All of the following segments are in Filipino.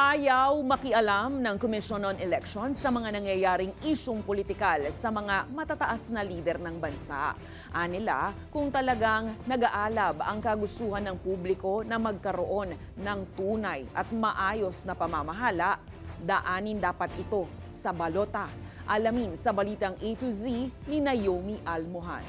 Ayaw makialam ng Commission on Elections sa mga nangyayaring isyung politikal sa mga matataas na lider ng bansa. Anila, kung talagang nag-aalab ang kagustuhan ng publiko na magkaroon ng tunay at maayos na pamamahala, daanin dapat ito sa balota. Alamin sa balitang A to Z ni Naomi Almohan.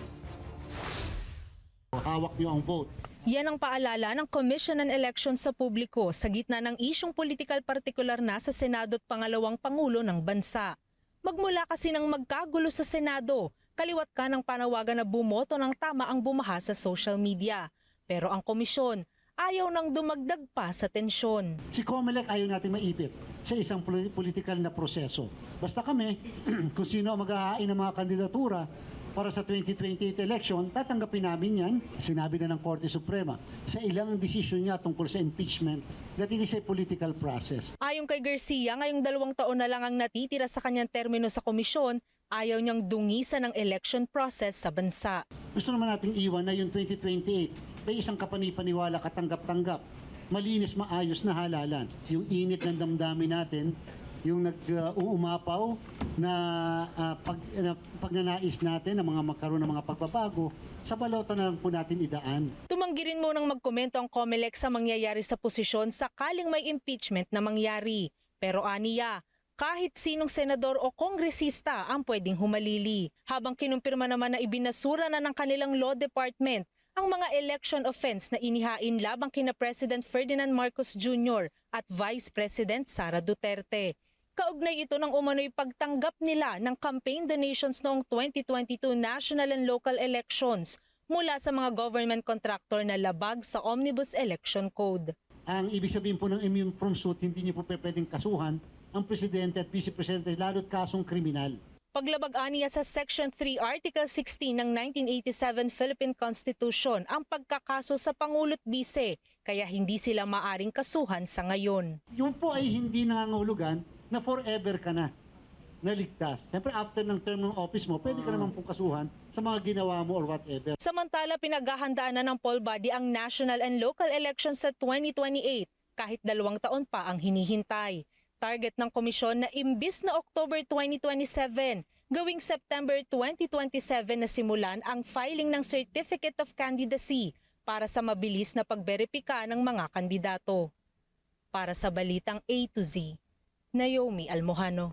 Hawak niyo ang vote. Yan ang paalala ng Commission on Elections sa publiko sa gitna ng isyung politikal partikular na sa Senado at pangalawang Pangulo ng bansa. Magmula kasi ng magkagulo sa Senado, kaliwat ka ng panawagan na bumoto ng tama ang bumaha sa social media. Pero ang komisyon, ayaw nang dumagdag pa sa tensyon. Si COMELEC ayaw natin maipit sa isang political na proseso. Basta kami, kung sino mag-aain ng mga kandidatura para sa 2028 election, tatanggapin namin yan. Sinabi na ng Korte Suprema sa ilang desisyon niya tungkol sa impeachment that it is a political process. Ayon kay Garcia, ngayong 2 taon na lang ang natitira sa kanyang termino sa komisyon, ayaw niyang dungisan ng election process sa bansa. Gusto naman nating iwan na yung 2028 may isang kapanipaniwala, katanggap-tanggap, malinis, maayos na halalan. Yung init ng damdamin natin, yung nag-uumapaw na pagnanais natin na magkaroon ng mga pagbabago, sa balota na lang po natin idaan. Tumanggi rin munang magkomento ang COMELEC sa mangyayari sa posisyon sakaling may impeachment na mangyari. Pero aniya, kahit sinong senador o kongresista ang pwedeng humalili. Habang kinumpirma naman na ibinasura na ng kanilang law department ang mga election offense na inihain labang kina President Ferdinand Marcos Jr. at Vice President Sara Duterte. Kaugnay ito ng umano'y pagtanggap nila ng campaign donations noong 2022 national and local elections mula sa mga government contractor na labag sa Omnibus Election Code. Ang ibig sabihin po ng immune from suit, hindi niyo po pwedeng kasuhan ang Presidente at Vice Presidente lalo't kasong kriminal. Paglabag niya sa Section 3, Article 16 ng 1987 Philippine Constitution ang pagkakaso sa Pangulo't Bise, kaya hindi sila maaring kasuhan sa ngayon. Yun po ay hindi nangangahulugan na forever ka na naligtas. Siyempre after ng term ng office mo, pwede ka naman pong kasuhan sa mga ginawa mo or whatever. Samantala, pinaghahandaan na ng poll body ang national and local elections sa 2028 kahit 2 taon pa ang hinihintay. Target ng komisyon na imbis na October 2027, gawing September 2027 na simulan ang filing ng Certificate of Candidacy para sa mabilis na pagberipika ng mga kandidato. Para sa Balitang A to Z, Naomi Almohano.